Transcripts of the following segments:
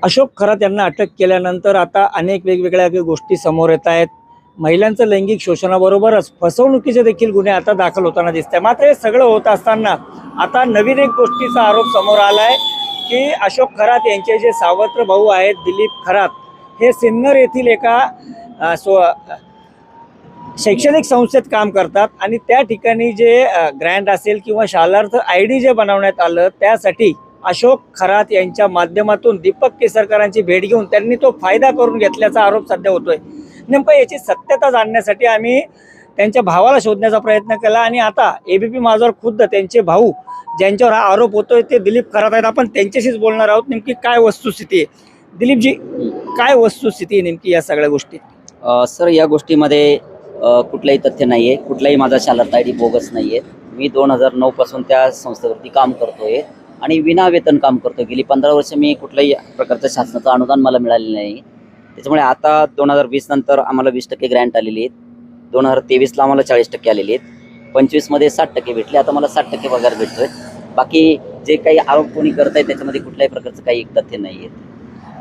अशोक खरात यांना अटक केल्यानंतर आता अनेक वेगवेगळ्या गोष्टी समोर येत आहेत। महिलांचं लैंगिक शोषणाबरोबरच फसवणुकीचे देखील गुन्हे आता दाखल होताना दिसत आहे। मात्र हे सगळं होत असताना आता नवीन एक गोष्टीचा आरोप समोर आलाय की अशोक खरात यांचे जे सावत्र भाऊ आहेत दिलीप खरात, हे सिन्नर येथील एका शैक्षणिक संस्थेत काम करतात आणि त्या ठिकाणी जे ग्रँट असेल किंवा शालार्थ ID जे बनवण्यात आलं त्यासाठी अशोक खरात यांच्या माध्यमातून दीपक केसरकरांची भेट घेऊन त्यांनी तो फायदा करून घेतल्याचा आरोप सध्या होतोय। नेमकं याची सत्यता जाणण्यासाठी आम्ही त्यांच्या भावाला शोधण्याचा प्रयत्न केला आणि आता ABP माझावर खुद्द त्यांचे भाऊ ज्यांच्यावर हा आरोप होतोय ते दिलीप खरात आहेत। आपण त्यांच्याशीच बोलणार आहोत। नेमकी काय वस्तुस्थिती आहे दिलीपजी, काय वस्तुस्थिती आहे नेमकी या सगळ्या गोष्टीत? सर, या गोष्टीमध्ये कुठलंही तथ्य नाही आहे, कुठलाही माझा शालार्थ ID बोगस नाही आहे। मी 2009 पासून त्या संस्थेवरती काम करतोय आणि विना वेतन काम करतोय। गेली 15 वर्ष मी कुठल्याही प्रकारचं शासनाचं अनुदान मला मिळालेलं नाही। त्याच्यामुळे आता 2020 नंतर आम्हाला 20% ग्रँट आलेली आहेत, 2023ला आम्हाला 40% आलेली आहेत, 25मध्ये 60% भेटले, आता मला 60% पगार भेटतोय। बाकी जे काही आरोप कोणी करत आहे त्याच्यामध्ये कुठल्याही प्रकारचं काही तथ्य नाही आहे।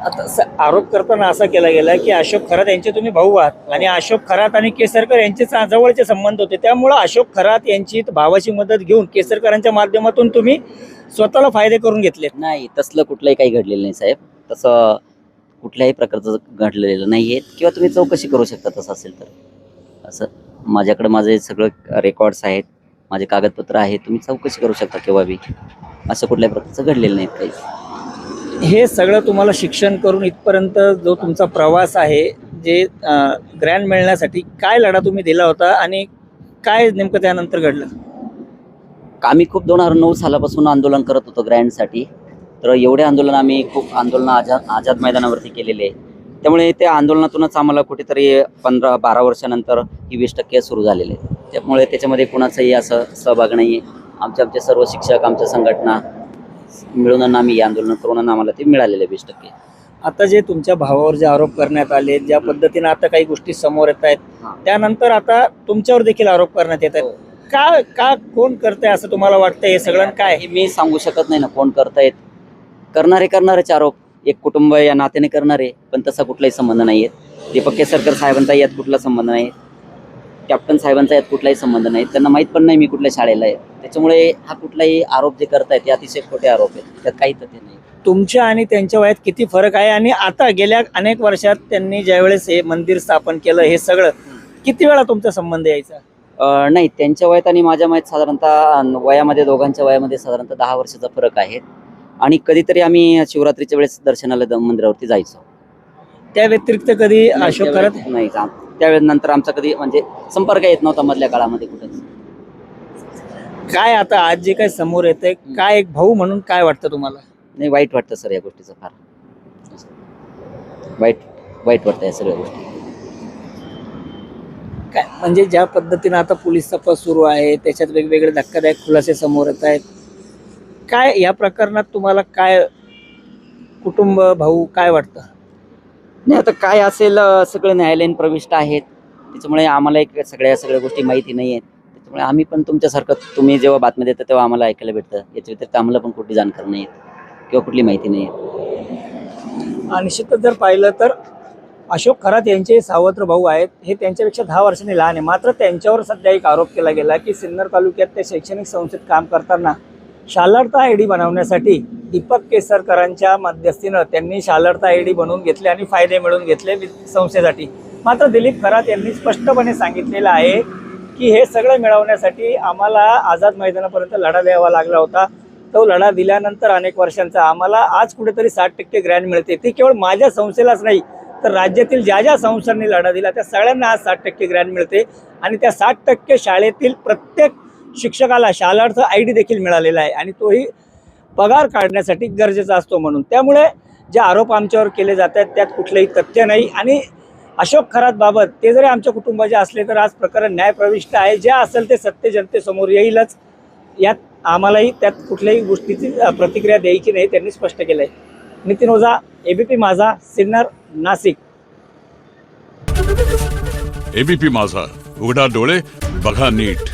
आता आरोप करताना असा केला गेला की अशोक खरात यांचे तुम्ही भाऊ आहात आणि अशोक खरात आणि केसरकर यांचे जवळचे संबंध होते, त्यामुळे अशोक खरात यांची भावाची मदत घेऊन केसरकरांच्या माध्यमातून तुम्ही स्वतःला फायदे करून घेतले? नाही, तसलं कुठलंही काही घडलेलं नाही साहेब, तसं कुठल्याही प्रकारचं घडलेलं नाही आहे किंवा तुम्ही चौकशी करू शकता तसं असेल तर। असं माझ्याकडे माझे सगळं रेकॉर्ड्स आहेत, माझे कागदपत्र आहेत, तुम्ही चौकशी करू शकता केव्हा बी। असं कुठल्याही प्रकारचं घडलेलं नाही काही। हे सगळं तुम्हाला शिक्षण करून इथपर्यंत जो तुमचा प्रवास आहे, जे ग्रँट मिळण्यासाठी काय लढा तुम्ही दिला होता आणि काय नेमकं त्यानंतर घडलं? आम्ही खूप 2009 सालापासून आंदोलन करत होतो ग्रँटसाठी। तर एवढे आंदोलन आम्ही खूप आंदोलन आझाद मैदानावरती केलेले आहे। त्यामुळे त्या आंदोलनातूनच आम्हाला कुठेतरी 15-12 वर्षानंतर ही 20% सुरू झालेले आहे। त्यामुळे त्याच्यामध्ये कुणाचाही असं सहभाग नाही आहे। आमचे सर्व शिक्षक, आमच्या संघटना मिळून आम्ही आंदोलन करून आम्हाला ते मिळालेले 20%। आता जे तुमच्या भावावर जे आरोप करण्यात आले, ज्या पद्धतीने आता काही गोष्टी समोर येत आहेत, त्यानंतर आता तुमच्यावर देखील आरोप करण्यात येत आहेत, का कोण करतंय असं तुम्हाला वाटतं? हे सगळं काय मी सांगू शकत नाही ना कोण करतायत। करणारेच आरोप एक कुटुंब या नात्याने करणारे, पण तसा कुठलाही संबंध नाही आहे। दीपक केसरकर साहेबांचा यात कुठला संबंध नाही, कॅप्टन साहेबांचा यात कुठलाही संबंध नाही, त्यांना माहीत पण नाही मी कुठल्या शाळेला आहे। त्याच्यामुळे हा कुठलाही आरोप जे करतायत ते अतिशय खोटे आरोप आहेत, त्यात काही तथ्य नाही। तुमच्या आणि त्यांच्या वयात किती फरक आहे आणि आता गेल्या अनेक वर्षात त्यांनी ज्यावेळेस हे मंदिर स्थापन केलं, हे सगळं किती वेळा तुमचा संबंध यायचा? नाही, त्यांच्या वयात आणि माझ्या वयात साधारणतः वयामध्ये, दोघांच्या वयामध्ये साधारणतः 10 वर्षाचा फरक आहे। आणि कधीतरी आम्ही शिवरात्रीच्या वेळेस दर्शनाला मंदिरावरती जायचो। त्या व्यतिरिक्त कधी अशोक खरात नाही, त्यावेळेस नंतर आमचा कधी म्हणजे संपर्क येत नव्हता मधल्या काळामध्ये कुठेच। काय आता आज जे काही समोर येतंय, काय एक भाऊ म्हणून काय वाटतं तुम्हाला? नाही, वाईट वाटतं सर, या गोष्टीचं फार वाईट वाटतं या सगळ्या गोष्टी। काय म्हणजे ज्या पद्धतीने आता पोलीस तपास सुरू आहे, त्याच्यात वेगवेगळे धक्कादायक खुलासे समोर येत आहेत, काय या प्रकरणात तुम्हाला काय कुटुंब, भाऊ काय वाटतं? नाही, आता काय असेल, सगळे न्यायालयीन प्रविष्ट आहेत, त्याच्यामुळे आम्हाला सगळ्या गोष्टी माहिती नाही आहेत। त्याच्यामुळे आम्ही पण तुमच्यासारखं, तुम्ही जेव्हा बातम्या देता तेव्हा आम्हाला ऐकायला भेटतं, याच्या व्यतिरिक्त आम्हाला पण कुठली जाणकारी नाही आहे किंवा कुठली माहिती नाही आहे। निश्चितच जर पाहिलं तर अशोक खरात यांचे सावत्र भाऊ आहेत, हे त्यांच्यापेक्षा 10 वर्षांनी लहान आहे। मात्र त्यांच्यावर सध्या एक आरोप केला गेला की सिन्नर तालुक्यात ते शैक्षणिक संस्थेत काम करताना शालार्थ ID बनवण्यासाठी दीपक केसरकरांच्या मध्यस्थीनं त्यांनी शालार्थ ID बनवून घेतले आणि फायदे मिळवून घेतले संस्थेसाठी। मात्र दिलीप खरात यांनी स्पष्टपणे सांगितलेलं आहे की हे सगळं मिळवण्यासाठी आम्हाला आझाद मैदानापर्यंत लढा द्यावा लागला होता। तो लढा दिल्यानंतर अनेक वर्षांचा आम्हाला आज कुठेतरी 60% ग्रँट मिळते। ती केवळ माझ्या संस्थेलाच नाही तर राज्यातील ज्या संस्थांनी लढा दिला त्या सगळ्यांना आज 60% ग्रँट मिळते आणि त्या 60% शाळेतील प्रत्येक शिक्षकाला शालार्थ ID देखील मिळालेला आहे आणि तोही पगार काढण्यासाठी गरजेचा असतो म्हणून। त्यामुळे जे आरोप आमच्यावर केले जात आहेत त्यात कुठलंही तथ्य नाही आणि अशोक खरात बाबत ते जरी आमच्या कुटुंबाचे असले तर आज प्रकरण न्यायप्रविष्ट आहे। जे असेल ते सत्य जनतेसमोर येईलच, यात आम्हालाही त्यात कुठल्याही गोष्टीची प्रतिक्रिया द्यायची नाही, त्यांनी स्पष्ट केलं आहे। नितीन ओझा, ABP माझा, सिन्नर, नाशिक। ABP माझा, उघडा डोळे बघा नीट।